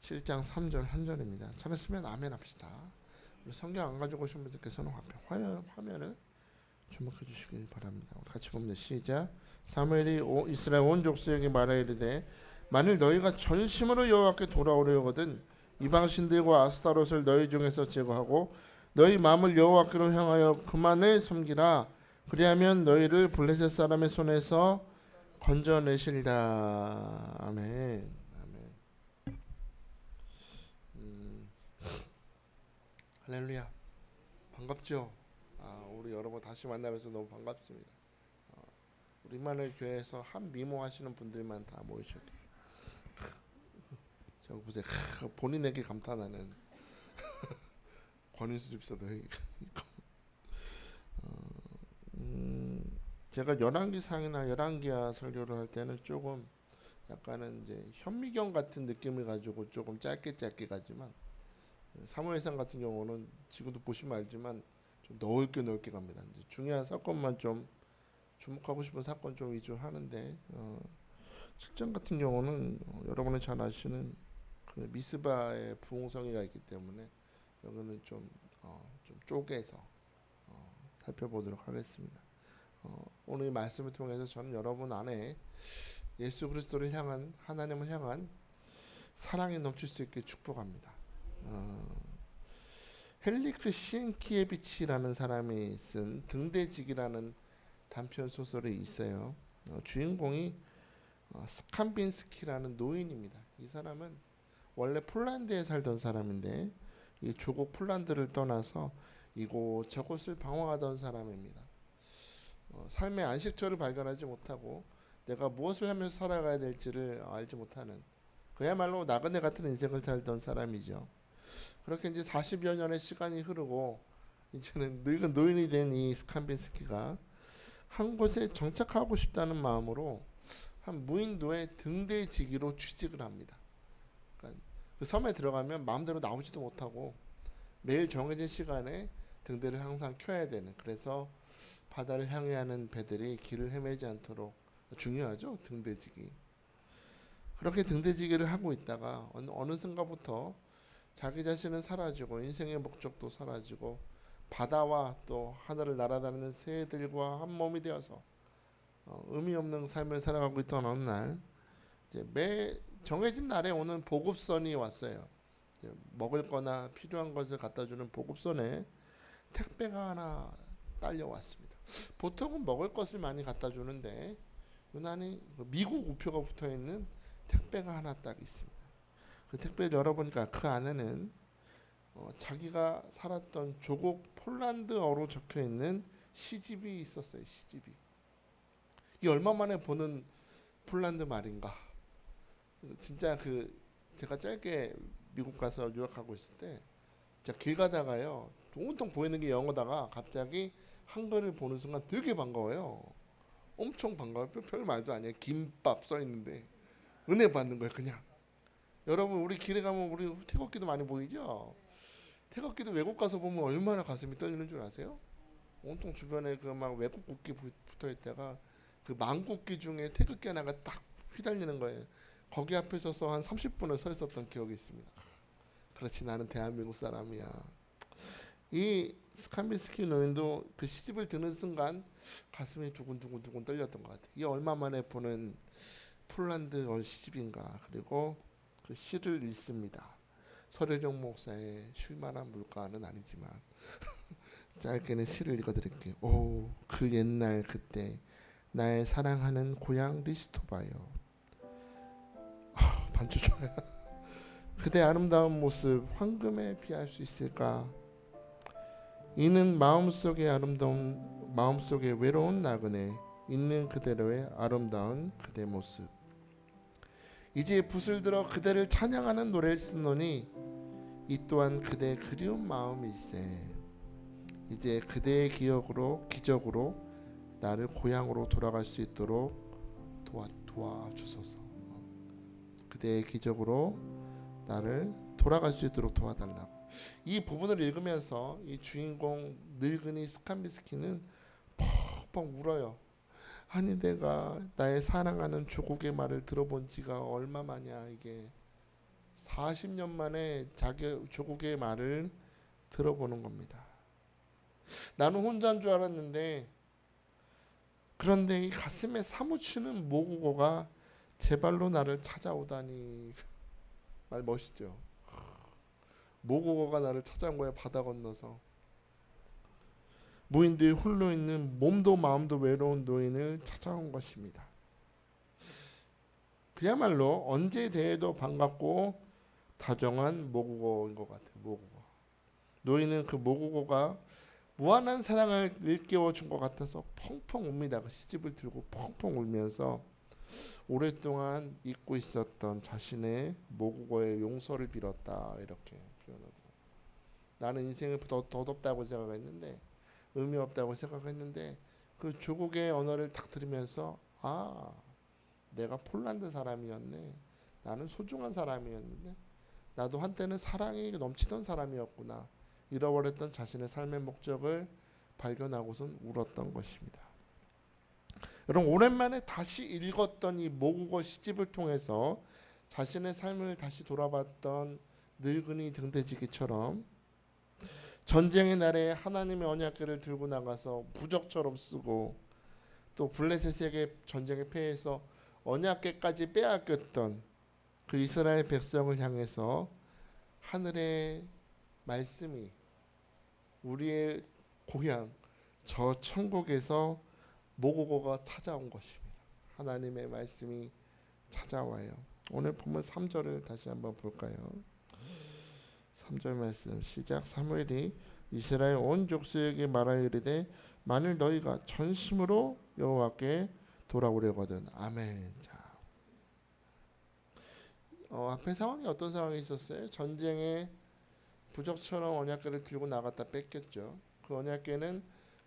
7장 3절 한 절입니다. 찾았으면 아멘 합시다. 우리 성경 안 가지고 오신 분들께서는 화면을 주목해 주시기 바랍니다. 우리 같이 봅니다. 시작. 사무엘이 이스라엘 온 족속에게 말하이르되 만일 너희가 전심으로 여호와께 돌아오려거든 이방 신들과 아스타롯을 너희 중에서 제거하고 너희 마음을 여호와께로 향하여 그만을 섬기라. 그리하면 너희를 블레셋 사람의 손에서 건져내시리라. 아멘. 아멘. 할렐루야. 반갑죠? 우리 여러분 다시 만나면서 너무 반갑습니다. 우리 임마누엘 교회에서 한 미모하시는 분들만 다 모이셨네요. 저거 보세요. 본인에게 감탄하는 권인수 집사도 제가 열왕기상이나 열왕기하 설교를 할 때는 조금 약간은 이제 현미경 같은 느낌을 가지고 조금 짧게 가지만 사무엘상 같은 경우는 지금도 보시면 알지만 좀 넓게 갑니다. 이제 중요한 사건만 좀 주목하고 싶은 사건 좀 위주로 하는데 7장 같은 경우는 여러분이 잘 아시는 그 미스바의 부흥성이가 있기 때문에 여기는 좀 쪼개서 살펴보도록 하겠습니다. 오늘 이 말씀을 통해서 저는 여러분 안에 예수 그리스도를 향한 하나님을 향한 사랑이 넘칠 수 있게 축복합니다. 헬리크 시엔키에비치라는 사람이 쓴 등대직이라는 단편 소설이 있어요. 주인공이 스칸빈스키라는 노인입니다. 이 사람은 원래 폴란드에 살던 사람인데 이 조국 폴란드를 떠나서 이곳 저곳을 방황하던 사람입니다. 삶의 안식처를 발견하지 못하고 내가 무엇을 하면서 살아가야 될지를 알지 못하는 그야말로 나그네 같은 인생을 살던 사람이죠. 그렇게 이제 40여 년의 시간이 흐르고 이제는 늙은 노인이 된 이 스칸빈스키가 한 곳에 정착하고 싶다는 마음으로 한 무인도의 등대지기로 취직을 합니다. 그러니까 그 섬에 들어가면 마음대로 나오지도 못하고 매일 정해진 시간에 등대를 항상 켜야 되는, 그래서 바다를 향해 하는 배들이 길을 헤매지 않도록 중요하죠, 등대지기. 그렇게 등대지기를 하고 있다가 어느 순간부터 자기 자신은 사라지고 인생의 목적도 사라지고 바다와 또 하늘을 날아다니는 새들과 한 몸이 되어서 의미 없는 삶을 살아가고 있던 어느 날 이제 매 정해진 날에 오는 보급선이 왔어요. 먹을 거나 필요한 것을 갖다 주는 보급선에 택배가 하나 딸려왔습니다. 보통은 먹을 것을 많이 갖다 주는데 유난히 미국 우표가 붙어 있는 택배가 하나 딱 있습니다. 그 택배를 열어보니까 그 안에는 자기가 살았던 조국 폴란드어로 적혀 있는 시집이 있었어요. 시집이. 이 얼마 만에 보는 폴란드 말인가. 진짜 제가 짧게 미국 가서 유학하고 있을 때 제가 길 가다가요 온통 보이는 게 영어다가 갑자기 한글을 보는 순간 되게 반가워요. 엄청 반가워요. 별 말도 아니에요. 김밥 써 있는데 은혜 받는 거예요. 그냥. 여러분 우리 길에 가면 우리 태극기도 많이 보이죠? 태극기도 외국 가서 보면 얼마나 가슴이 떨리는 줄 아세요? 온통 주변에 그 막 외국 국기 붙어 있다가 그 망국기 중에 태극기 하나가 딱 휘달리는 거예요. 거기 앞에 서서 한 30분을 서 있었던 기억이 있습니다. 그렇지, 나는 대한민국 사람이야. 이 스칸빈스키 노인도 그 시집을 드는 순간 가슴이 두근두근 떨렸던 것 같아요. 이 얼마 만에 보는 폴란드어 시집인가. 그리고 그 시를 읽습니다. 서려정 목사의 쉴만한 물가는 아니지만 짧게는 시를 읽어드릴게요. 오, 그 옛날 그때 나의 사랑하는 고향 리스토바요. 반주 좋아요. 그대 아름다운 모습 황금에 비할 수 있을까? 이는 마음속에 외로운 나그네 있는 그대로의 아름다운 그대 모습. 이제 붓을 들어 그대를 찬양하는 노래를 쓰노니 이 또한 그대의 그리운 마음일세. 이제 그대의 기적으로 나를 고향으로 돌아갈 수 있도록 도와주소서. 그대의 기적으로 나를 돌아갈 수 있도록 도와달라고. 이 부분을 읽으면서 이 주인공 늙은이 스칸비스키는 펑펑 울어요. 아니 내가 나의 사랑하는 조국의 말을 들어본 지가 얼마만이야. 이게 40년 만에 자기 조국의 말을 들어보는 겁니다. 나는 혼자인 줄 알았는데, 그런데 이 가슴에 사무치는 모국어가 제 발로 나를 찾아오다니. 말 멋있죠. 모국어가 나를 찾아온 거야. 바다 건너서 무인도에 홀로 있는 몸도 마음도 외로운 노인을 찾아온 것입니다. 그야말로 언제 대해도 반갑고 다정한 모국어인 것 같아요. 모국어. 노인은 그 모국어가 무한한 사랑을 일깨워 준 것 같아서 펑펑 웁니다. 그 시집을 들고 펑펑 울면서 오랫동안 잊고 있었던 자신의 모국어의 용서를 빌었다. 이렇게 표현하더라고요. 나는 인생을 덧없다고 생각했는데, 의미 없다고 생각했는데, 그 조국의 언어를 딱 들으면서 아, 내가 폴란드 사람이었네. 나는 소중한 사람이었는데, 나도 한때는 사랑이 넘치던 사람이었구나. 잃어버렸던 자신의 삶의 목적을 발견하고선 울었던 것입니다. 여러분, 오랜만에 다시 읽었던 이 모국어 시집을 통해서 자신의 삶을 다시 돌아봤던 늙은이 등대지기처럼 전쟁의 날에 하나님의 언약궤를 들고 나가서 부적처럼 쓰고, 또 블레셋에게 전쟁에 패해서 언약궤까지 빼앗겼던 그 이스라엘 백성을 향해서 하늘의 말씀이 우리의 고향 저 천국에서 모국어가 찾아온 것입니다. 하나님의 말씀이 찾아와요. 오늘 보면 3절을 다시 한번 볼까요? 3절 말씀 시작. 사무엘이 이스라엘 온 족속에게 말하여 이르되 만일 너희가 전심으로 여호와께 돌아오려거든. 아멘. 자, 앞에 상황이 어떤 상황이 있었어요? 전쟁에 부적처럼 언약궤를 들고 나갔다 뺏겼죠. 그 언약궤는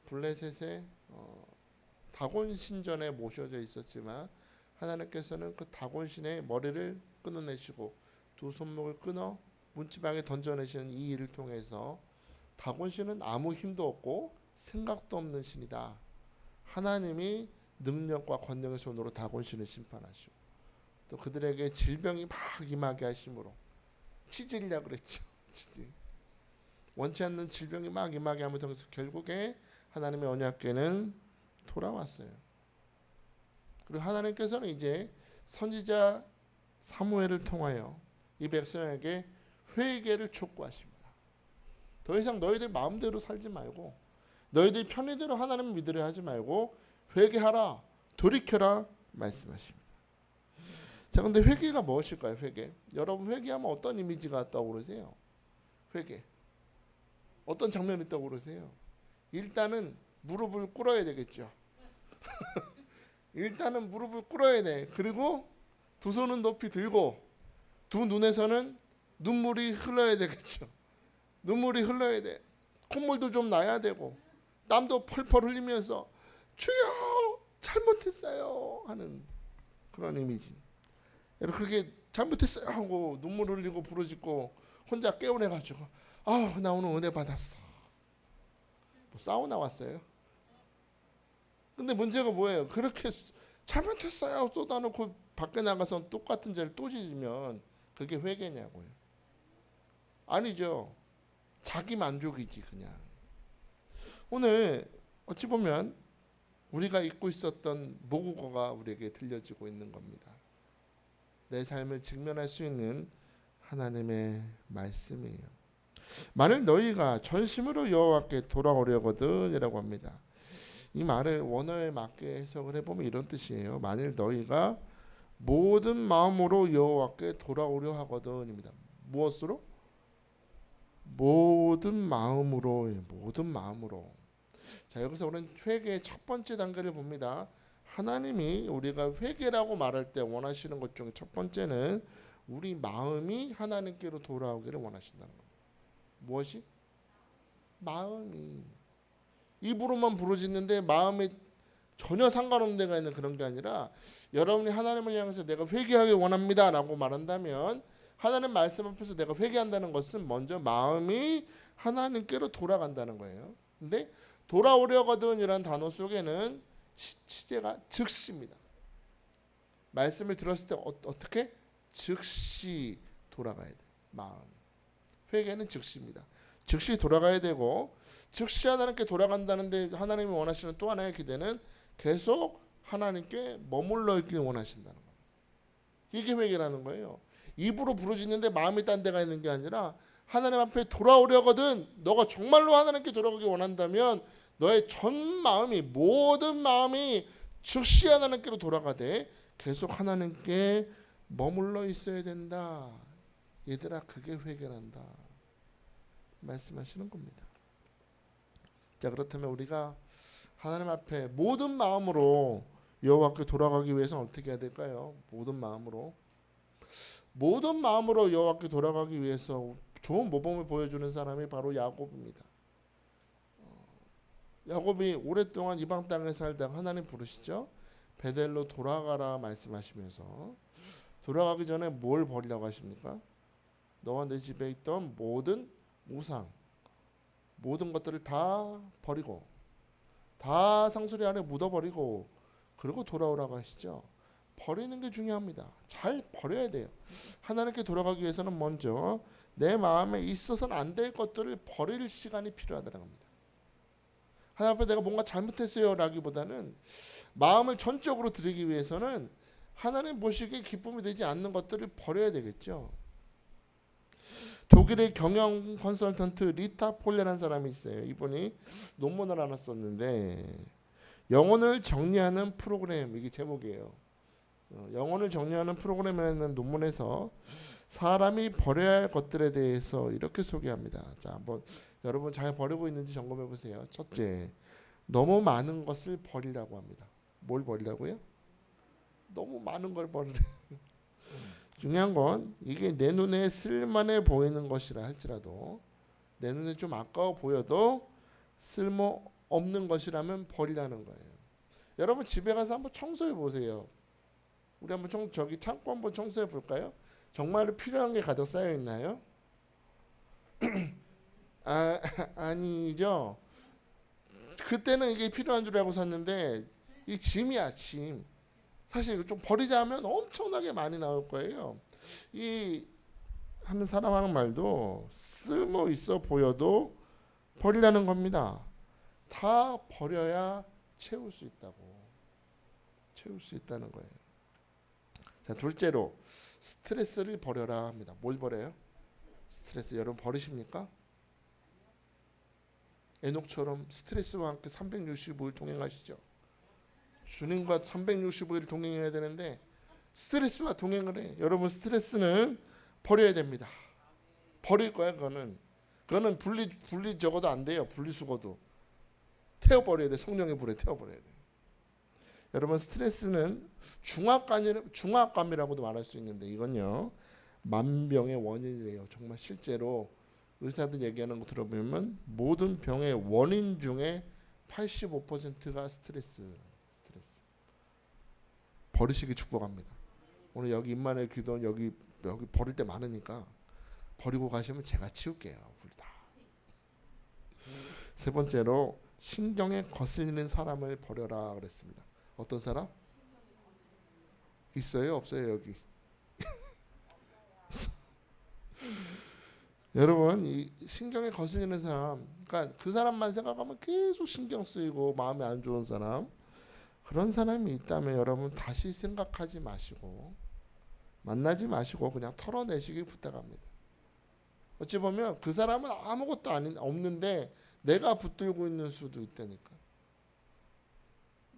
블레셋의 다곤 신전에 모셔져 있었지만 하나님께서는 그 다곤 신의 머리를 끊어내시고 두 손목을 끊어 문지방에 던져내시는 이 일을 통해서 다곤 신은 아무 힘도 없고 생각도 없는 신이다. 하나님이 능력과 권능의 손으로 다곤 신을 심판하시고 또 그들에게 질병이 막 임하게 하심으로 치질이라 그랬죠. 치질. 원치 않는 질병이 막 임하게 하면서 결국에 하나님의 언약궤는 돌아왔어요. 그리고 하나님께서는 이제 선지자 사무엘을 통하여 이 백성에게 회개를 촉구하십니다. 더 이상 너희들 마음대로 살지 말고 너희들 편의대로 하나님을 믿으려 하지 말고 회개하라, 돌이켜라 말씀하십니다. 자, 근데 회개가 무엇일까요? 회개. 여러분, 회개하면 어떤 이미지가 떠오르세요? 회개. 어떤 장면이 떠오르세요? 일단은 무릎을 꿇어야 되겠죠. 일단은 무릎을 꿇어야 돼. 그리고 두 손은 높이 들고 두 눈에서는 눈물이 흘러야 되겠죠. 눈물이 흘러야 돼. 콧물도 좀 나야 되고 땀도 펄펄 흘리면서 주여 잘못했어요 하는 그런 이미지. 여러분, 그렇게 잘못했어요 하고 눈물 흘리고 부르짖고 혼자 깨어내가지고 아, 나 오늘 은혜 받았어. 뭐 사우나 왔어요? 근데 문제가 뭐예요? 그렇게 잘못했어요 쏟아놓고 밖에 나가서 똑같은 죄를 또 지으면 그게 회개냐고요? 아니죠. 자기 만족이지 그냥. 오늘 어찌 보면 우리가 잊고 있었던 모국어가 우리에게 들려지고 있는 겁니다. 내 삶을 직면할 수 있는 하나님의 말씀이에요. 만일 너희가 전심으로 여호와께 돌아오려거든 이라고 합니다. 이 말을 원어에 맞게 해석을 해보면 이런 뜻이에요. 만일 너희가 모든 마음으로 여호와께 돌아오려 하거든입니다. 무엇으로? 모든 마음으로. 모든 마음으로. 자, 여기서 우리는 회개의 첫 번째 단계를 봅니다. 하나님이 우리가 회개라고 말할 때 원하시는 것 중에 첫 번째는 우리 마음이 하나님께로 돌아오기를 원하신다는 겁니다. 무엇이? 마음이. 입으로만 부르짖는데 마음에 전혀 상관없는 데가 있는 그런 게 아니라 여러분이 하나님을 향해서 내가 회개하길 원합니다 라고 말한다면 하나님 말씀 앞에서 내가 회개한다는 것은 먼저 마음이 하나님께로 돌아간다는 거예요. 근데 돌아오려거든 이라는 단어 속에는 시제가 즉시입니다. 말씀을 들었을 때 어떻게? 즉시 돌아가야 돼. 마음. 회개는 즉시입니다. 즉시 돌아가야 되고 즉시 하나님께 돌아간다는데 하나님이 원하시는 또 하나의 기대는 계속 하나님께 머물러 있길 원하신다는 겁니다. 이게 회개라는 거예요. 입으로 부르짖는데 마음이 딴 데가 있는 게 아니라 하나님 앞에 돌아오려거든 너가 정말로 하나님께 돌아가기 원한다면 너의 전 마음이 모든 마음이 즉시 하나님께로 돌아가되 계속 하나님께 머물러 있어야 된다. 얘들아 그게 회개란다 말씀하시는 겁니다. 자 그렇다면 우리가 하나님 앞에 모든 마음으로 여호와께 돌아가기 위해서는 어떻게 해야 될까요? 모든 마음으로 여호와께 돌아가기 위해서 좋은 모범을 보여주는 사람이 바로 야곱입니다. 야곱이 오랫동안 이방 땅에 살다가 하나님 부르시죠. 베델로 돌아가라 말씀하시면서 돌아가기 전에 뭘 버리라고 하십니까? 너와 내 집에 있던 모든 우상 모든 것들을 다 버리고 다 상수리 안에 묻어버리고 그리고 돌아오라고 하시죠. 버리는 게 중요합니다. 잘 버려야 돼요. 하나님께 돌아가기 위해서는 먼저 내 마음에 있어서는 안 될 것들을 버릴 시간이 필요하다는 겁니다. 하나님 앞에 내가 뭔가 잘못했어요 라기보다는 마음을 전적으로 드리기 위해서는 하나님 보시기에 기쁨이 되지 않는 것들을 버려야 되겠죠. 독일의 경영 컨설턴트 리타 폴레라는 사람이 있어요. 이분이 논문을 하나 썼는데 영혼을 정리하는 프로그램 이게 제목이에요. 영혼을 정리하는 프로그램이라는 논문에서 사람이 버려야 할 것들에 대해서 이렇게 소개합니다. 자, 한번 여러분 잘 버리고 있는지 점검해 보세요. 첫째, 너무 많은 것을 버리라고 합니다. 뭘 버리라고요? 너무 많은 걸 버리래. 중요한 건 이게 내 눈에 쓸만해 보이는 것이라 할지라도 내 눈에 좀 아까워 보여도 쓸모 없는 것이라면 버리라는 거예요. 여러분 집에 가서 한번 청소해 보세요. 우리 한번 저기 창고 한번 청소해 볼까요? 정말 필요한 게 가득 쌓여 있나요? 아니죠. 그때는 이게 필요한 줄 알고 샀는데 이 짐이야 짐. 사실 좀 버리자 하면 엄청나게 많이 나올 거예요. 이 하는 사람 하는 말도 쓸모 있어 보여도 버리라는 겁니다. 다 버려야 채울 수 있다는 거예요. 자, 둘째로 스트레스를 버려라 합니다. 뭘 버려요? 스트레스. 여러분 버리십니까? 에녹처럼 스트레스와 함께 365일 동행하시죠. 주님과 365일 동행해야 되는데 스트레스와 동행을 해. 여러분 스트레스는 버려야 됩니다. 버릴 거야 그거는 분리 적어도 안 돼요. 분리수거도 태워버려야 돼. 성령의 불에 태워버려야 돼. 여러분 스트레스는 중압감이라고도 말할 수 있는데 이건요 만병의 원인이래요. 정말 실제로 의사들 얘기하는 거 들어보면 모든 병의 원인 중에 85%가 스트레스. 버리시기 축복합니다. 오늘 여기 임마누엘 기도는 여기 버릴 때 많으니까 버리고 가시면 제가 치울게요. 다. 세 번째로 신경에 거슬리는 사람을 버려라 그랬습니다. 어떤 사람? 있어요? 없어요? 여기? 여러분 이 신경에 거슬리는 사람 그러니까 그 사람만 생각하면 계속 신경 쓰이고 마음이 안 좋은 사람 그런 사람이 있다면 여러분 다시 생각하지 마시고 만나지 마시고 그냥 털어내시길 부탁합니다. 어찌 보면 그 사람은 아무것도 없는데 내가 붙들고 있는 수도 있다니까.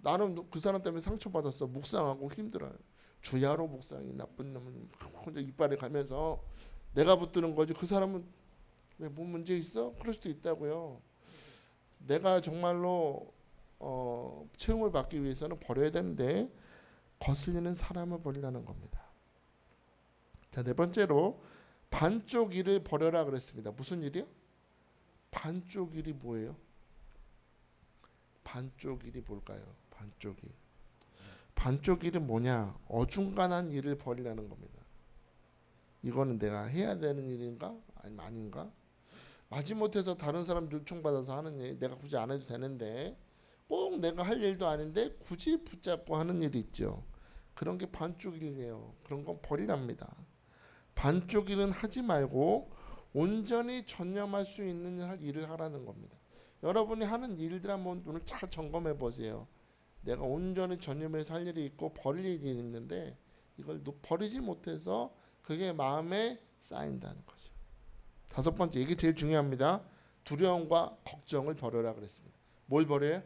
나는 그 사람 때문에 상처받았어. 묵상하고 힘들어요. 주야로 묵상이 나쁜 놈은 혼자 이빨에 가면서 내가 붙드는 거지. 그 사람은 왜 뭐 문제 있어? 그럴 수도 있다고요. 내가 정말로 채움을 받기 위해서는 버려야 되는데 거슬리는 사람을 버리라는 겁니다. 자, 네 번째로 반쪽 일을 버려라 그랬습니다. 무슨 일이요? 반쪽 일이 뭐예요? 반쪽 일이 뭘까요? 반쪽 일은 뭐냐? 어중간한 일을 버리라는 겁니다. 이거는 내가 해야 되는 일인가? 아니면 아닌가? 마지못해서 다른 사람 요청받아서 하는 일 내가 굳이 안 해도 되는데 꼭 내가 할 일도 아닌데 굳이 붙잡고 하는 일이 있죠. 그런 게 반쪽 일이에요. 그런 건 버리랍니다. 반쪽 일은 하지 말고 온전히 전념할 수 있는 일을 하라는 겁니다. 여러분이 하는 일들 한번 눈을 잘 점검해 보세요. 내가 온전히 전념해서 할 일이 있고 버릴 일이 있는데 이걸 버리지 못해서 그게 마음에 쌓인다는 거죠. 다섯 번째, 이게 제일 중요합니다. 두려움과 걱정을 버려라 그랬습니다. 뭘 버려요?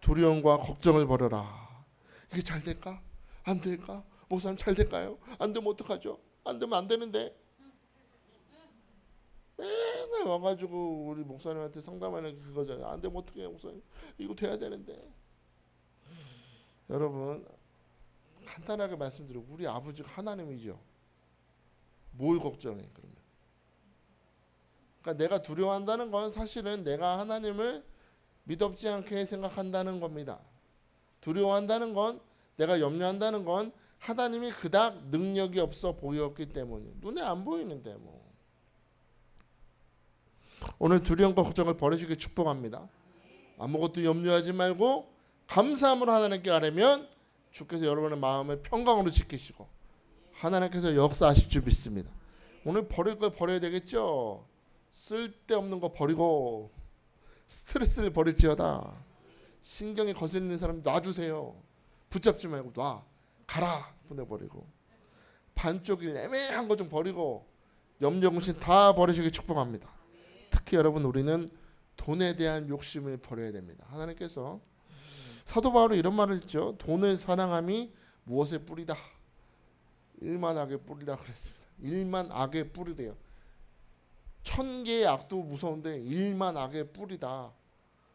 두려움과 걱정을 버려라. 이게 잘 될까? 안 될까? 목사님 잘 될까요? 안 되면 어떡하죠? 안 되면 안 되는데 맨날 와가지고 우리 목사님한테 상담하는 게 그거잖아요. 안 되면 어떡해요 목사님? 이거 돼야 되는데. 여러분 간단하게 말씀드리고 우리 아버지가 하나님이죠. 뭘 걱정해 그러면? 그러니까 내가 두려워한다는 건 사실은 내가 하나님을 믿op지 않게 생각한다는 겁니다. 두려워한다는 건, 내가 염려한다는 건 하나님이 그닥 능력이 없어 보였기 때문에 눈에 안 보이는데 뭐. 오늘 두려움과 걱정을 버리시길 축복합니다. 아무것도 염려하지 말고 감사함으로 하나님께 아뢰면 주께서 여러분의 마음을 평강으로 지키시고 하나님께서 역사하실 줄 믿습니다. 오늘 버릴 걸 버려야 되겠죠. 쓸데없는 거 버리고 스트레스를 버릴지어다. 신경이 거슬리는 사람 놔주세요. 붙잡지 말고 놔. 가라. 보내버리고 반쪽일 애매한 거 좀 버리고 염려 근심 다 버리시길 축복합니다. 특히 여러분 우리는 돈에 대한 욕심을 버려야 됩니다. 하나님께서 사도 바울이 이런 말을 했죠. 돈을 사랑함이 무엇의 뿌리다? 일만 악의 뿌리다 그랬습니다. 일만 악의 뿌리래요. 1000개의 악도 무서운데 일만 악의 뿌리다.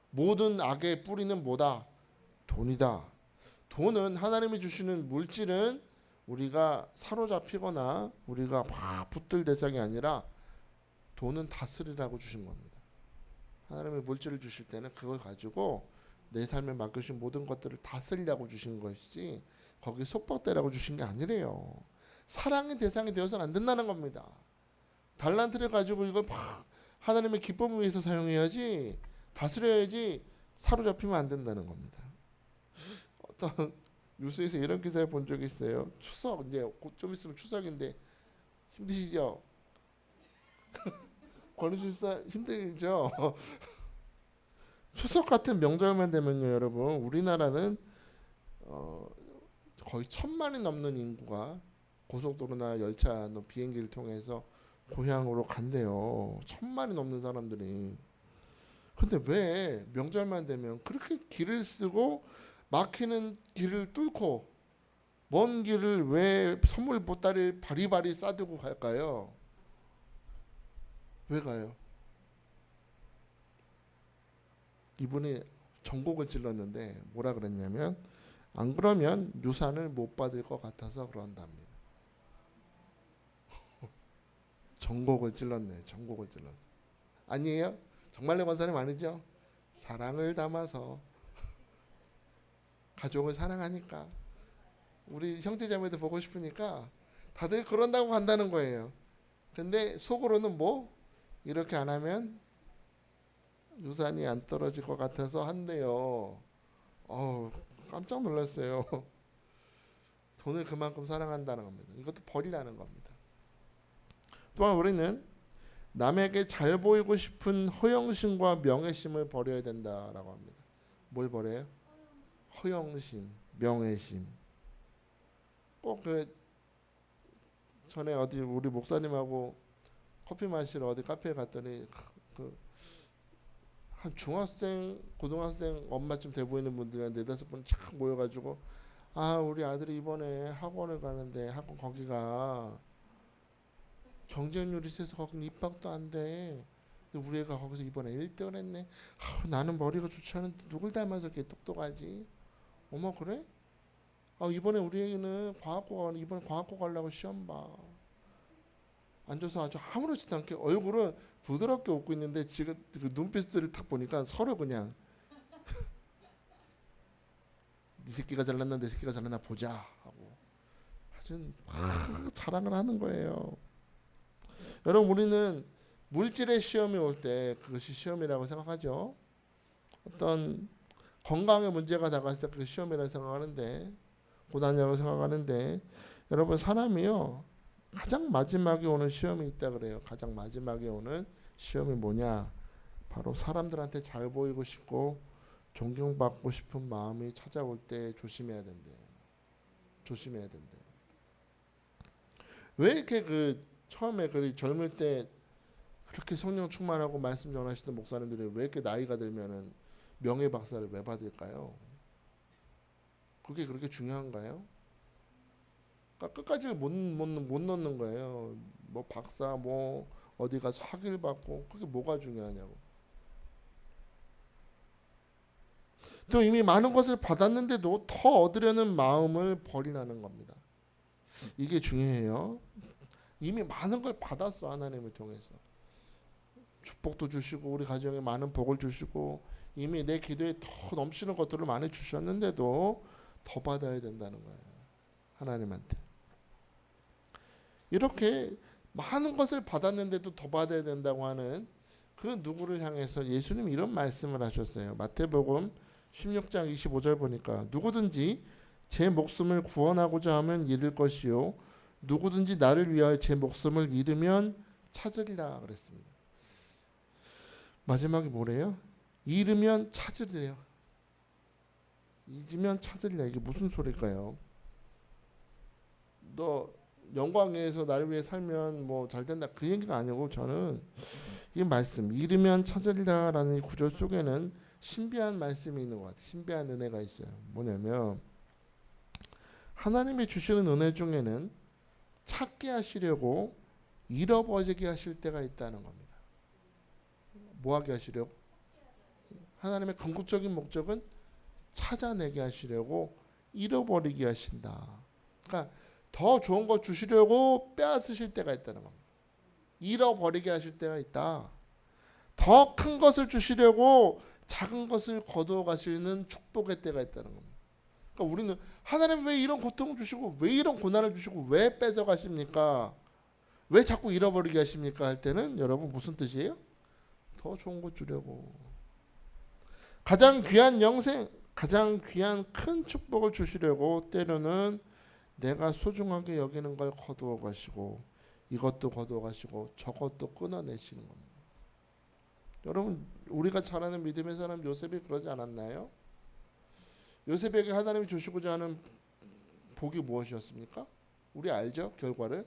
모든 악의 뿌리는 뭐다? 돈이다. 돈은 하나님이 주시는 물질은 우리가 사로잡히거나 우리가 막 붙들 대상이 아니라 돈은 다스리라고 주신 겁니다. 하나님의 물질을 주실 때는 그걸 가지고 내 삶에 맡겨주신 모든 것들을 다스리려고 주신 것이지 거기 속박되라고 주신 게 아니래요. 사랑의 대상이 되어서는 안 된다는 겁니다. 달란트를 가지고 이걸 막 하나님의 기쁨을 위해서 사용해야지 다스려야지 사로잡히면 안 된다는 겁니다. 어떤 뉴스에서 이런 기사를 본 적이 있어요. 추석 이제 곧 좀 있으면 추석인데 힘드시죠? 권위주사 힘들죠? 추석 같은 명절만 되면요 여러분 우리나라는 거의 1000만이 넘는 인구가 고속도로나 열차, 비행기를 통해서 고향으로 간대요. 1000만이 넘는 사람들이. 근데 왜 명절만 되면 그렇게 길을 쓰고 막히는 길을 뚫고 먼 길을 왜 선물 보따리 바리바리 싸들고 갈까요? 왜 가요? 이분이 전곡을 찔렀는데 뭐라 그랬냐면 안 그러면 유산을 못 받을 것 같아서 그런답니다. 전곡을 찔렀네. 전곡을 찔렀어. 아니에요? 정말로 본 사람 아니죠? 사랑을 담아서 가족을 사랑하니까 우리 형제자매도 보고 싶으니까 다들 그런다고 간다는 거예요. 근데 속으로는 뭐 이렇게 안 하면 유산이 안 떨어질 것 같아서 한대요. 깜짝 놀랐어요. 돈을 그만큼 사랑한다는 겁니다. 이것도 버리라는 겁니다. 또한 우리는 남에게 잘 보이고 싶은 허영심과 명예심을 버려야 된다라고 합니다. 뭘 버려요? 허영심, 명예심. 꼭 전에 어디 우리 목사님하고 커피 마시러 어디 카페에 갔더니 한 중학생, 고등학생 엄마쯤 돼 보이는 분들이 한 4-5분 착 모여가지고 우리 아들이 이번에 학원을 가는데 학원 거기가 경쟁률이 세서 거기는 입학도 안 돼. 근데 우리 애가 거기서 이번에 1등을 했네. 나는 머리가 좋지 않은데 누굴 닮아서 이렇게 똑똑하지? 어머 그래? 이번에 우리 애는 이번에 과학고 가려고 시험 봐. 앉아서 아주 아무렇지도 않게 얼굴은 부드럽게 웃고 있는데 지금 그 눈빛들을 딱 보니까 서로 그냥 네 새끼가 잘났나 내 새끼가 잘났나 보자 하고 아주 자랑을 하는 거예요. 여러분 우리는 물질의 시험이 올 때 그것이 시험이라고 생각하죠. 어떤 건강에 문제가 다가왔을 때 그게 시험이라고 생각하는데 고난이라고 생각하는데 여러분 사람이요 가장 마지막에 오는 시험이 있다 그래요. 가장 마지막에 오는 시험이 뭐냐? 바로 사람들한테 잘 보이고 싶고 존경받고 싶은 마음이 찾아올 때 조심해야 된대. 조심해야 된대. 왜 이렇게 그 처음에 그 젊을 때 그렇게 성령 충만하고 말씀 전하시던 목사님들이 왜 이렇게 나이가 들면은 명예 박사를 왜 받을까요? 그게 그렇게 중요한가요? 그러니까 끝까지 못 넣는 거예요. 뭐 박사 뭐 어디 가서 학위를 받고 그게 뭐가 중요하냐고. 또 이미 많은 것을 받았는데도 더 얻으려는 마음을 버리라는 겁니다. 이게 중요해요. 이미 많은 걸 받았어. 하나님을 통해서 축복도 주시고 우리 가정에 많은 복을 주시고 이미 내 기도에 더 넘치는 것들을 많이 주셨는데도 더 받아야 된다는 거예요. 하나님한테. 이렇게 많은 것을 받았는데도 더 받아야 된다고 하는 그 누구를 향해서 예수님이 이런 말씀을 하셨어요. 마태복음 16장 25절 보니까 누구든지 제 목숨을 구원하고자 하면 잃을 것이요 누구든지 나를 위하여 제 목숨을 잃으면 찾으리라 그랬습니다. 마지막에 뭐래요? 잃으면 찾으래요. 잊으면 찾으리라. 이게 무슨 소리일까요? 너 영광에서 나를 위해 살면 뭐 잘 된다 그 얘기가 아니고 저는 이 말씀 잃으면 찾으리라라는 이 구절 속에는 신비한 말씀이 있는 것 같아요. 신비한 은혜가 있어요. 뭐냐면 하나님이 주시는 은혜 중에는 찾게 하시려고 잃어버리게 하실 때가 있다는 겁니다. 뭐하게 하시려고? 하나님의 궁극적인 목적은 찾아내게 하시려고 잃어버리게 하신다. 그러니까 더 좋은 거 주시려고 빼앗으실 때가 있다는 겁니다. 잃어버리게 하실 때가 있다. 더 큰 것을 주시려고 작은 것을 거두어 가시는 축복의 때가 있다는 겁니다. 그러니까 우리는 하나님 왜 이런 고통을 주시고 왜 이런 고난을 주시고 왜 뺏어 가십니까? 왜 자꾸 잃어버리게 하십니까? 할 때는 여러분 무슨 뜻이에요? 더 좋은 거 주려고. 가장 귀한 영생, 가장 귀한 큰 축복을 주시려고 때로는 내가 소중하게 여기는 걸 거두어 가시고 이것도 거두어 가시고 저것도 끊어내시는 겁니다. 여러분 우리가 잘 아는 믿음의 사람 요셉이 그러지 않았나요? 요셉에게 하나님이 주시고자 하는 복이 무엇이었습니까? 우리 알죠? 결과를.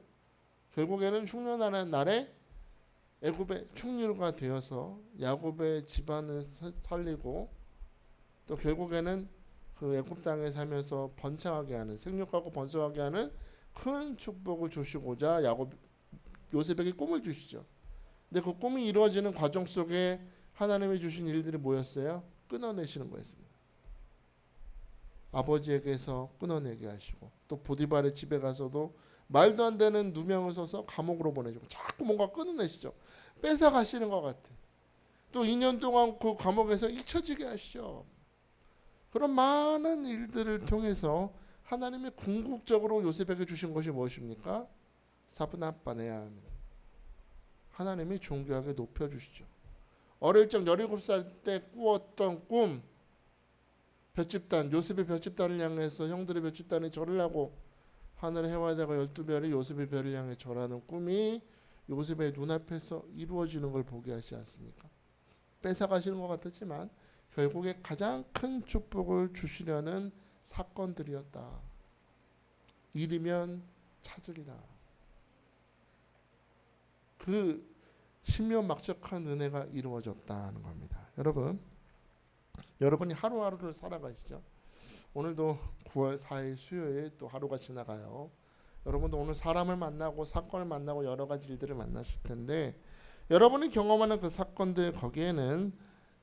결국에는 흉년하는 날에 애굽의 총리가 되어서 야곱의 집안을 살리고 또 결국에는 그 애굽 땅에 살면서 번창하게 하는 생육하고 번성하게 하는 큰 축복을 주시고자 요셉에게 꿈을 주시죠. 근데 그 꿈이 이루어지는 과정 속에 하나님이 주신 일들이 뭐였어요? 끊어내시는 거였습니다. 아버지에게서 끊어내게 하시고 또 보디발의 집에 가서도 말도 안 되는 누명을 써서 감옥으로 보내주고 자꾸 뭔가 끊어내시죠. 뺏어가시는 것 같아. 또 2년 동안 그 감옥에서 잊혀지게 하시죠. 그런 많은 일들을 통해서 하나님이 궁극적으로 요셉에게 주신 것이 무엇입니까? 사브나빠네야. 하나님이 존귀하게 높여주시죠. 어릴 적 17살 때 꾸었던 꿈, 볏집단, 요셉의 볏집단을 향해서 형들의 볏집단이 절을 하고 하늘의 해와 달과 12별이 요셉의 별을 향해 절하는 꿈이 요셉의 눈앞에서 이루어지는 걸 보게 하지 않습니까? 뺏어가시는 것 같았지만 결국에 가장 큰 축복을 주시려는 사건들이었다. 잃으면 찾으리라. 그 신묘막적한 은혜가 이루어졌다는 겁니다. 여러분이 하루하루를 살아가시죠. 오늘도 9월 4일 수요일 또 하루가 지나가요. 여러분도 오늘 사람을 만나고 사건을 만나고 여러 가지 일들을 만나실 텐데 여러분이 경험하는 그 사건들 거기에는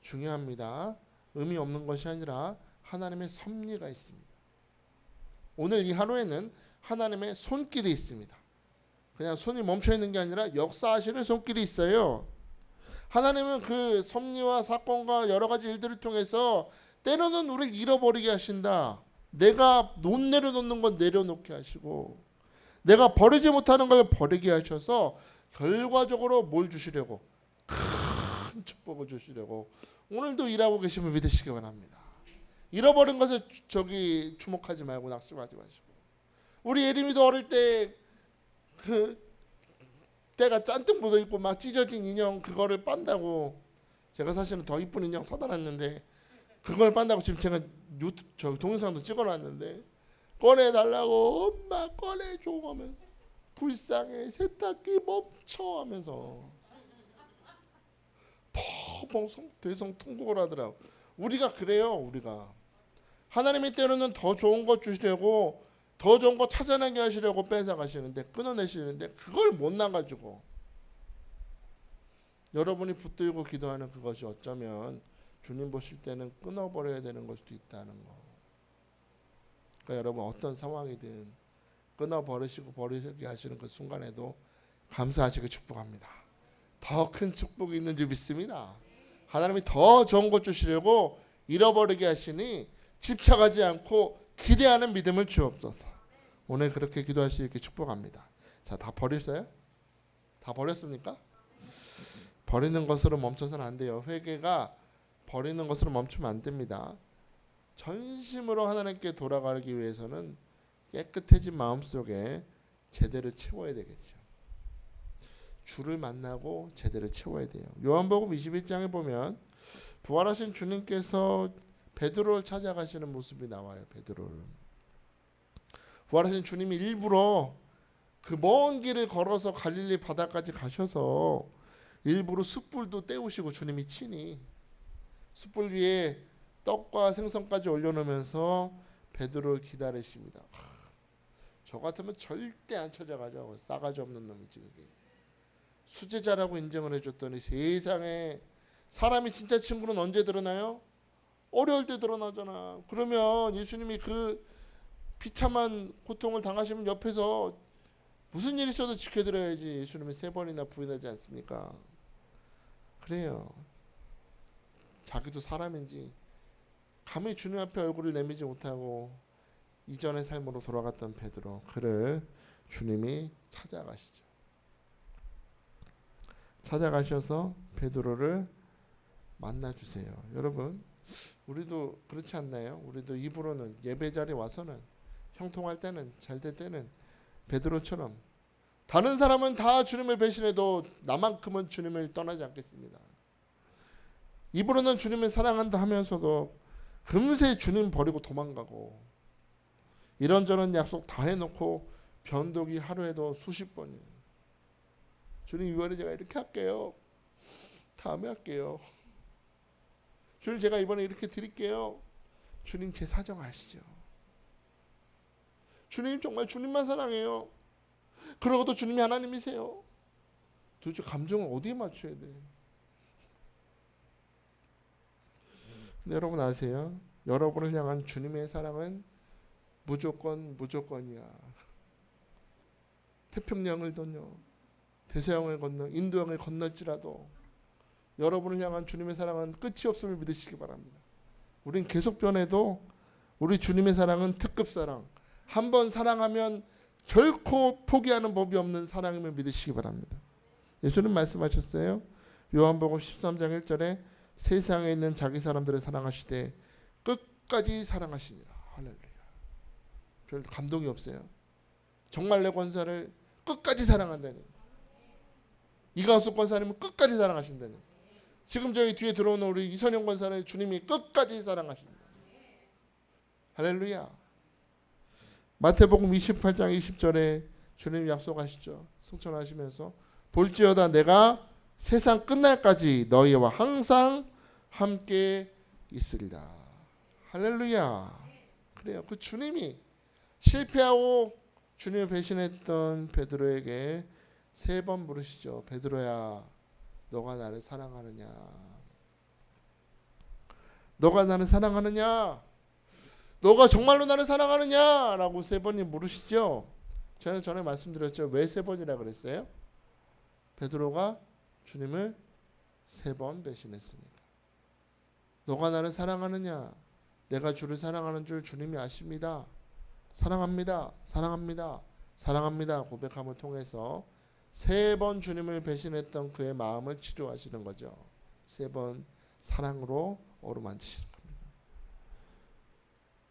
중요합니다. 의미 없는 것이 아니라 하나님의 섭리가 있습니다. 오늘 이 하루에는 하나님의 손길이 있습니다. 그냥 손이 멈춰 있는 게 아니라 역사하시는 손길이 있어요. 하나님은 그 섭리와 사건과 여러 가지 일들을 통해서 때로는 우리를 잃어버리게 하신다. 내가 못 내려놓는 건 내려놓게 하시고 내가 버리지 못하는 걸 버리게 하셔서 결과적으로 뭘 주시려고? 큰 축복을 주시려고 오늘도 일하고 계시면 믿으시기 바랍니다. 잃어버린 것에 주목하지 말고 낙심하지 마시고 우리 예림이도 어릴 때 그 때가 잔뜩 묻어 있고 막 찢어진 인형 그거를 빤다고, 제가 사실은 더 이쁜 인형 사다 놨는데 그걸 빤다고 지금 제가 저 동영상도 찍어놨는데, 꺼내달라고, 엄마 꺼내줘 하면 불쌍해, 세탁기 멈춰 하면서 펑펑 대성통곡을 하더라고. 우리가 그래요. 우리가 하나님이 때로는 더 좋은 것 주시려고, 더 좋은 거 찾아내게 하시려고 뺏어가시는데, 끊어내시는데 그걸 못 나가지고 여러분이 붙들고 기도하는 그것이 어쩌면 주님 보실 때는 끊어버려야 되는 걸 수도 있다는 거. 그러니까 여러분 어떤 상황이든 끊어버리시고 버리게 하시는 그 순간에도 감사하시고 축복합니다. 더 큰 축복이 있는 줄 믿습니다. 하나님이 더 좋은 것 주시려고 잃어버리게 하시니 집착하지 않고 기대하는 믿음을 주옵소서. 오늘 그렇게 기도하시기 축복합니다. 자, 다 버렸어요? 다 버렸습니까? 버리는 것으로 멈춰서는 안 돼요. 회개가 버리는 것으로 멈추면 안 됩니다. 전심으로 하나님께 돌아가기 위해서는 깨끗해진 마음속에 제대로 채워야 되겠죠. 주를 만나고 제대로 채워야 돼요. 요한복음 21장에 보면 부활하신 주님께서 베드로를 찾아가시는 모습이 나와요. 베드로를. 부활하신 주님이 일부러 그 먼 길을 걸어서 갈릴리 바다까지 가셔서 일부러 숯불도 때우시고, 주님이 친히 숯불 위에 떡과 생선까지 올려놓으면서 베드로를 기다리십니다. 저 같으면 절대 안 찾아가죠. 싸가지 없는 놈이지 그게. 수제자라고 인정을 해줬더니, 세상에 사람이 진짜 친구는 언제 드러나요? 어려울 때 드러나잖아. 그러면 예수님이 그 비참한 고통을 당하시면 옆에서 무슨 일이 있어도 지켜드려야지. 예수님이 3번이나 부인하지 않습니까? 그래요. 자기도 사람인지 감히 주님 앞에 얼굴을 내밀지 못하고 이전의 삶으로 돌아갔던 베드로, 그를 주님이 찾아가시죠. 찾아가셔서 베드로를 만나주세요. 여러분, 우리도 그렇지 않나요? 우리도 입으로는 예배 자리에 와서는, 형통할 때는, 잘 될 때는 베드로처럼 다른 사람은 다 주님을 배신해도 나만큼은 주님을 떠나지 않겠습니다. 입으로는 주님을 사랑한다 하면서도 금세 주님 버리고 도망가고, 이런저런 약속 다 해놓고 변덕이 하루에도 수십 번이에요. 주님 이번에 제가 이렇게 할게요. 다음에 할게요. 주님 제가 이번에 이렇게 드릴게요. 주님 제 사정 아시죠? 주님 정말 주님만 사랑해요. 그러고도 주님이 하나님이세요. 도대체 감정을 어디에 맞춰야 돼? 근데 여러분 아세요? 여러분을 향한 주님의 사랑은 무조건이야. 태평양을 건너, 대서양을 건너, 인도양을 건널지라도 여러분을 향한 주님의 사랑은 끝이 없음을 믿으시기 바랍니다. 우린 계속 변해도 우리 주님의 사랑은 특급 사랑, 한번 사랑하면 결코 포기하는 법이 없는 사랑임을 믿으시기 바랍니다. 예수님 말씀하셨어요. 요한복음 13장 1절에 세상에 있는 자기 사람들을 사랑하시되 끝까지 사랑하시니라. 할렐루야. 별 감동이 없어요. 정말 내 권사를 끝까지 사랑한다니. 이가수 권사님은 끝까지 사랑하신다니. 지금 저희 뒤에 들어오는 우리 이선영 권사를 주님이 끝까지 사랑하신다. 할렐루야. 마태복음 28장 20절에 주님 약속하시죠. 승천하시면서 볼지어다 내가 세상 끝날까지 너희와 항상 함께 있으리라. 할렐루야. 그래요. 그 주님이 실패하고 주님을 배신했던 베드로에게 3번 물으시죠. 베드로야, 너가 나를 사랑하느냐? 너가 나를 사랑하느냐? 너가 정말로 나를 사랑하느냐? 라고 3번이 물으시죠. 저는 전에 말씀드렸죠. 왜 3번이라 그랬어요? 베드로가 주님을 3번 배신했으니까. 너가 나를 사랑하느냐? 내가 주를 사랑하는 줄 주님이 아십니다. 사랑합니다. 사랑합니다. 사랑합니다. 고백함을 통해서 3번 주님을 배신했던 그의 마음을 치료하시는 거죠. 3번 사랑으로 어루만지시는 겁니다.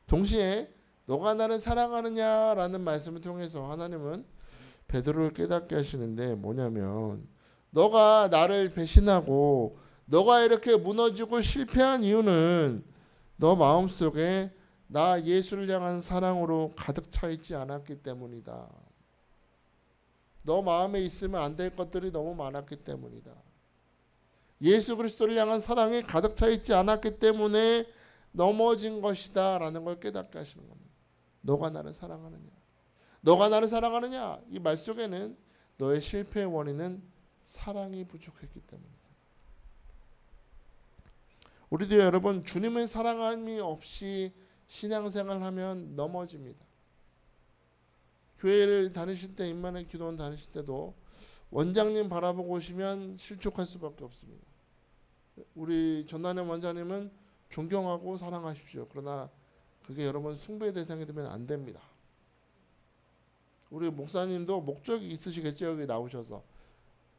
동시에 너가 나를 사랑하느냐라는 말씀을 통해서 하나님은 베드로를 깨닫게 하시는데 뭐냐면 너가 나를 배신하고 너가 이렇게 무너지고 실패한 이유는 너 마음속에 나 예수를 향한 사랑으로 가득 차 있지 않았기 때문이다. 너 마음에 있으면 안 될 것들이 너무 많았기 때문이다. 예수 그리스도를 향한 사랑이 가득 차 있지 않았기 때문에 넘어진 것이다 라는 걸 깨닫게 하시는 겁니다. 너가 나를 사랑하느냐? 너가 나를 사랑하느냐? 이 말 속에는 너의 실패의 원인은 사랑이 부족했기 때문이다. 우리도 여러분 주님의 사랑함이 없이 신앙생활을 하면 넘어집니다. 교회를 다니실 때 임마누엘 기도원 다니실 때도 원장님 바라보고 오시면 실족할 수밖에 없습니다. 우리 전단현 원장님은 존경하고 사랑하십시오. 그러나 그게 여러분 숭배의 대상이 되면 안 됩니다. 우리 목사님도 목적이 있으시겠죠. 여기 나오셔서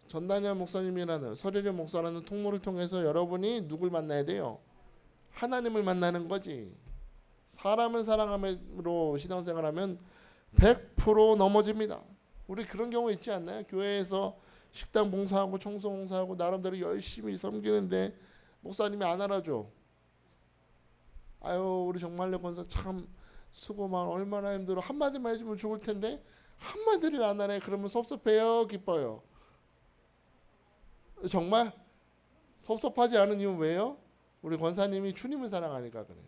전단현 목사님이라는 서재련 목사라는 통로를 통해서 여러분이 누굴 만나야 돼요? 하나님을 만나는 거지. 사람을 사랑함으로 신앙생활하면 100% 넘어집니다. 우리 그런 경우 있지 않나요? 교회에서 식당 봉사하고 청소 봉사하고 나름대로 열심히 섬기는데 목사님이 안 알아줘. 아유 우리 정말로 권사 참 수고만 얼마나 힘들어. 한마디만 해주면 좋을 텐데 한마디를 안 하네. 그러면 섭섭해요? 기뻐요? 정말 섭섭하지 않은 이유는 왜요? 우리 권사님이 주님을 사랑하니까 그래요.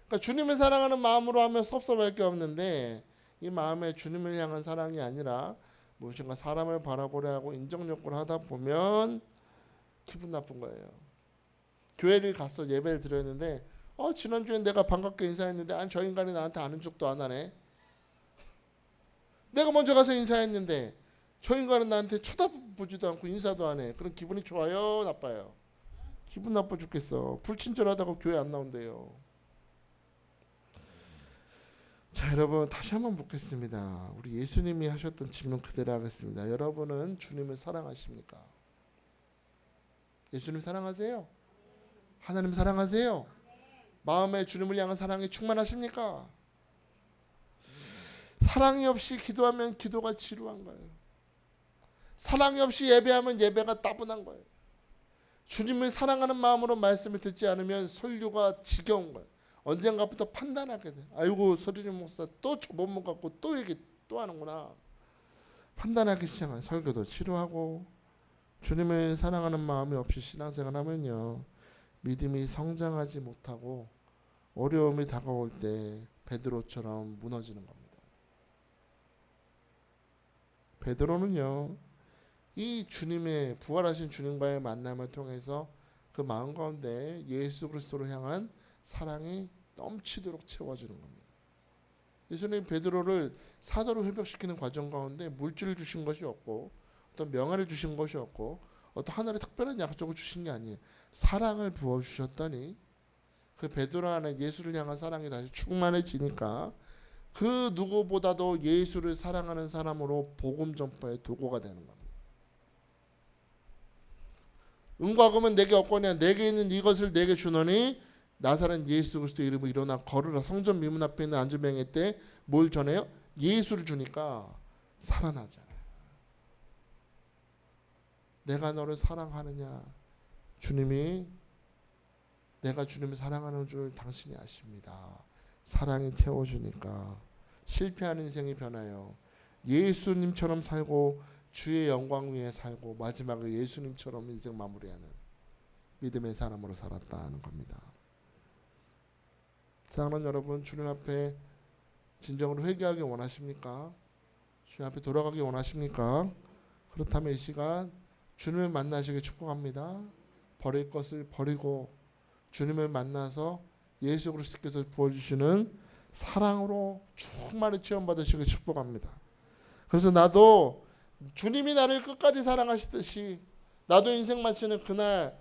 그러니까 주님을 사랑하는 마음으로 하면 섭섭할 게 없는데 이 마음에 주님을 향한 사랑이 아니라 무엇인가 사람을 바라보려 하고 인정욕구를 하다 보면 기분 나쁜 거예요. 교회를 가서 예배를 드렸는데 지난주에 내가 반갑게 인사했는데 아니 저 인간이 나한테 아는 척도 안 하네. 내가 먼저 가서 인사했는데 저 인간은 나한테 쳐다보지도 않고 인사도 안 해. 그럼 기분이 좋아요? 나빠요? 기분 나빠 죽겠어. 불친절하다고 교회 안 나온대요. 자 여러분 다시 한번 묻겠습니다. 우리 예수님이 하셨던 질문 그대로 하겠습니다. 여러분은 주님을 사랑하십니까? 예수님 사랑하세요? 하나님 사랑하세요? 마음에 주님을 향한 사랑이 충만하십니까? 사랑이 없이 기도하면 기도가 지루한 거예요. 사랑이 없이 예배하면 예배가 따분한 거예요. 주님을 사랑하는 마음으로 말씀을 듣지 않으면 설교가 지겨운 거예요. 언젠가부터 판단하게 돼. 아이고 서준이 목사 또 본문 갖고 또 얘기 또 하는구나. 판단하기 시작한 설교도 지루하고 주님을 사랑하는 마음이 없이 신앙생활하면요 믿음이 성장하지 못하고 어려움이 다가올 때 베드로처럼 무너지는 겁니다. 베드로는요 이 주님의 부활하신 주님과의 만남을 통해서 그 마음 가운데 예수 그리스도를 향한 사랑이 넘치도록 채워지는 겁니다. 예수님 베드로를 사도로 회복시키는 과정 가운데 물질을 주신 것이 없고 어떤 명예를 주신 것이 없고 어떤 하늘의 특별한 약속을 주신 게 아니에요. 사랑을 부어주셨더니 그 베드로 안에 예수를 향한 사랑이 다시 충만해지니까 그 누구보다도 예수를 사랑하는 사람으로 복음 전파의 도구가 되는 겁니다. 은과 금은 내게 없거니와 내게 있는 이것을 내게 주노니 나사렛 예수 그리스도 이름으로 일어나 걸으라. 성전 미문 앞에 있는 안주병회 때 뭘 전해요? 예수를 주니까 살아나잖아요. 내가 너를 사랑하느냐? 주님이 내가 주님을 사랑하는 줄 당신이 아십니다. 사랑이 채워주니까 실패하는 인생이 변해요. 예수님처럼 살고 주의 영광 위에 살고 마지막에 예수님처럼 인생 마무리하는 믿음의 사람으로 살았다는 겁니다. 사랑하는 여러분, 주님 앞에 진정으로 회개하기 원하십니까? 주님 앞에 돌아가기 원하십니까? 그렇다면 이 시간 주님을 만나시길 축복합니다. 버릴 것을 버리고 주님을 만나서 예수 그리스도께서 부어주시는 사랑으로 충만히 체험받으시길 축복합니다. 그래서 나도 주님이 나를 끝까지 사랑하시듯이 나도 인생 마치는 그날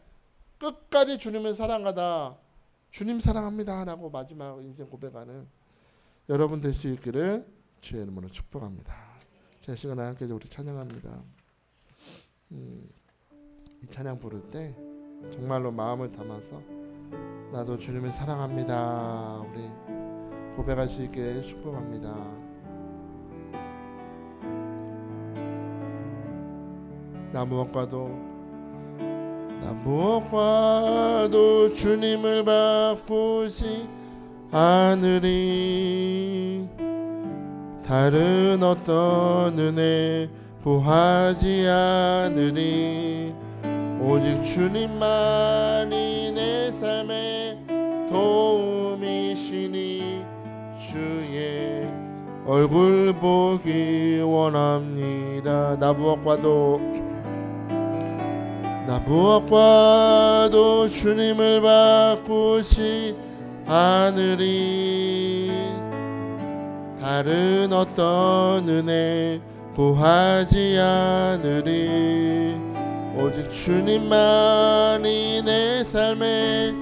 끝까지 주님을 사랑하다 주님 사랑합니다 라고 마지막 인생 고백하는 여러분 될 수 있기를 주의 이름으로 축복합니다. 자, 시간에 함께 우리 찬양합니다. 이 찬양 부를 때 정말로 마음을 담아서 나도 주님을 사랑합니다 우리 고백할 수 있기를 축복합니다. 나 무엇과도 주님을 바꾸지 않으리. 다른 어떤 은혜 구하지 않으리. 오직 주님만이 내 삶의 도움이시니 주의 얼굴 보기 원합니다. 나 무엇과도 주님을 바꾸지 않으리. 다른 어떤 은혜 구하지 않으리. 오직 주님만이 내 삶의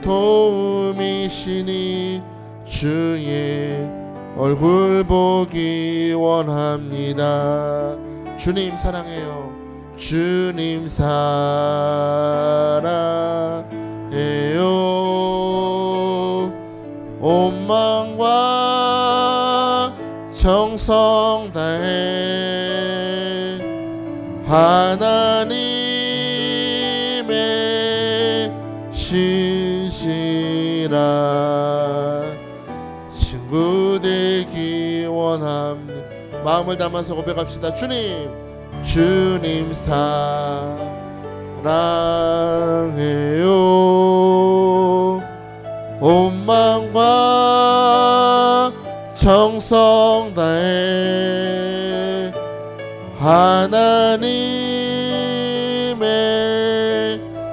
도움이시니 주의 얼굴 보기 원합니다. 주님 사랑해요. 주님 사랑해요. 온 마음과 정성 다해 하나님의 신실한 친구 되기 원합니다. 마음을 담아서 고백합시다. 주님 사랑해요. 온 마음과 정성 다해 하나님의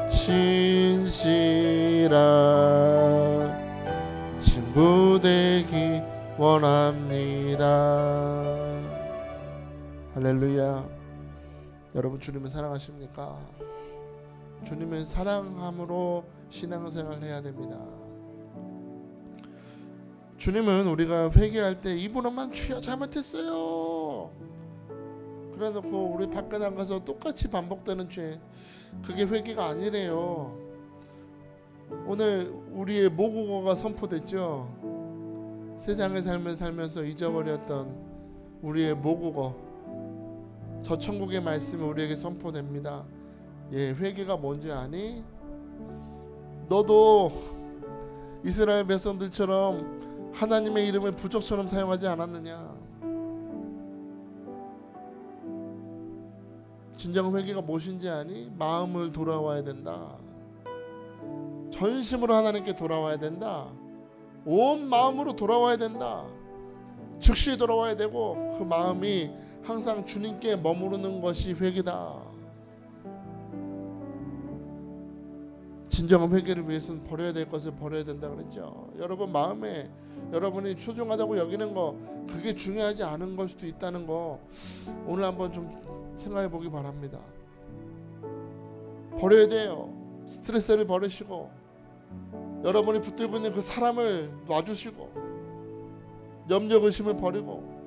신실한 친구 되기 원합니다. 할렐루야. 여러분 주님을 사랑하십니까? 주님을 사랑함으로 신앙생활을 해야 됩니다. 주님은 우리가 회개할 때 이분만 주여 잘못했어요 그래 놓고 우리 밖에 나가서 똑같이 반복되는 죄, 그게 회개가 아니래요. 오늘 우리의 모국어가 선포됐죠. 세상의 삶을 살면서 잊어버렸던 우리의 모국어, 저 천국의 말씀이 우리에게 선포됩니다. 회개가 뭔지 아니? 너도 이스라엘 백성들처럼 하나님의 이름을 부적처럼 사용하지 않았느냐? 진정 회개가 무엇인지 아니? 마음을 돌아와야 된다. 전심으로 하나님께 돌아와야 된다. 온 마음으로 돌아와야 된다. 즉시 돌아와야 되고 그 마음이 항상 주님께 머무르는 것이 회개다. 진정한 회개를 위해서는 버려야 될 것을 버려야 된다 그랬죠. 여러분 마음에 여러분이 소중하다고 여기는 거, 그게 중요하지 않은 걸 수도 있다는 거 오늘 한번 좀 생각해 보기 바랍니다. 버려야 돼요. 스트레스를 버리시고 여러분이 붙들고 있는 그 사람을 놔주시고 염려 의심을 버리고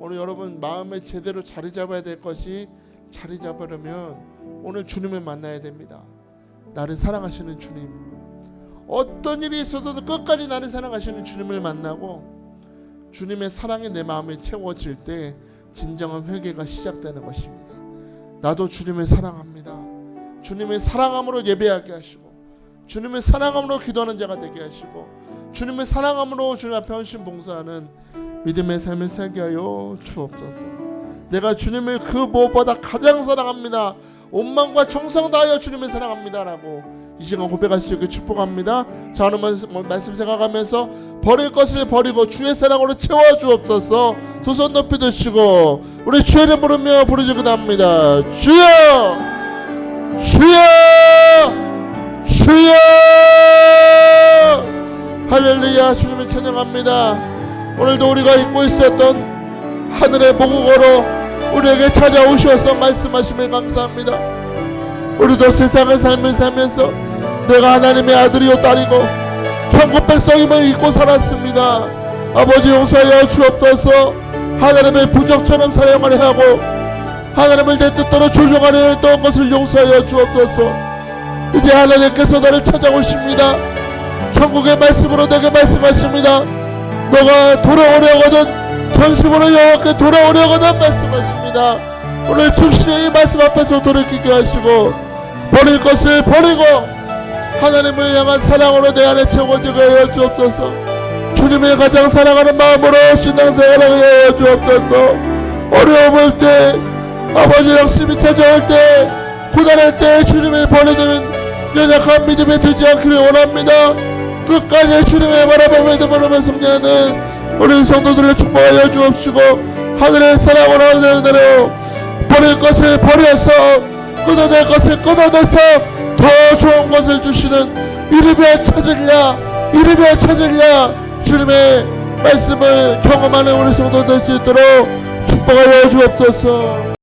오늘 여러분 마음에 제대로 자리 잡아야 될 것이, 자리 잡으려면 오늘 주님을 만나야 됩니다. 나를 사랑하시는 주님, 어떤 일이 있어도 끝까지 나를 사랑하시는 주님을 만나고 주님의 사랑이 내 마음에 채워질 때 진정한 회개가 시작되는 것입니다. 나도 주님을 사랑합니다. 주님의 사랑함으로 예배하게 하시고 주님의 사랑함으로 기도하는 자가 되게 하시고 주님의 사랑함으로 주님 앞에 헌신 봉사하는 믿음의 삶을 살게 하여 주옵소서. 내가 주님을 그 무엇보다 가장 사랑합니다. 온 마음과 정성 다하여 주님을 사랑합니다 라고 이 시간 고백할 수 있게 축복합니다. 자, 오늘 말씀 생각하면서 버릴 것을 버리고 주의 사랑으로 채워주옵소서. 두 손 높이 드시고 우리 주의 이름 부르며 부르짖으합니다. 주여 주여 주여. 할렐루야. 주님을 찬양합니다. 오늘도 우리가 잊고 있었던 하늘의 모국어로 우리에게 찾아오셔서 말씀하심을 감사합니다. 우리도 세상의 삶을 살면서 내가 하나님의 아들이요 딸이고 천국 백성임을 잊고 살았습니다. 아버지 용서하여 주옵소서. 하나님을 부적처럼 사용하려 하고 하나님을 내 뜻대로 조종하려 했던 것을 용서하여 주옵소서. 이제 하나님께서 나를 찾아오십니다. 천국의 말씀으로 내게 말씀하십니다. 너가 돌아오려거든 전심으로 여호와께 돌아오려거든 말씀하십니다. 오늘 충실히 이 말씀 앞에서 돌이키게 하시고 버릴 것을 버리고 하나님을 향한 사랑으로 내 안에 채워지게 하여 주옵소서. 주님의 가장 사랑하는 마음으로 신앙생활을 하여 주옵소서. 어려움을 때 아버지 역심이 찾아올 때 고난할 때 주님을 버리는 연약한 믿음에 들지 않기를 원합니다. 끝까지 주님을 바라보며 믿음으로 승리하는 우리 성도들을 축복하여 주옵시고 하늘의 사랑으로 하는 대로 버릴 것을 버려서 끊어낼 것을 끊어내서 더 좋은 것을 주시는 이름에 찾으랴 주님의 말씀을 경험하는 우리 성도 될 수 있도록 축복하여 주옵소서.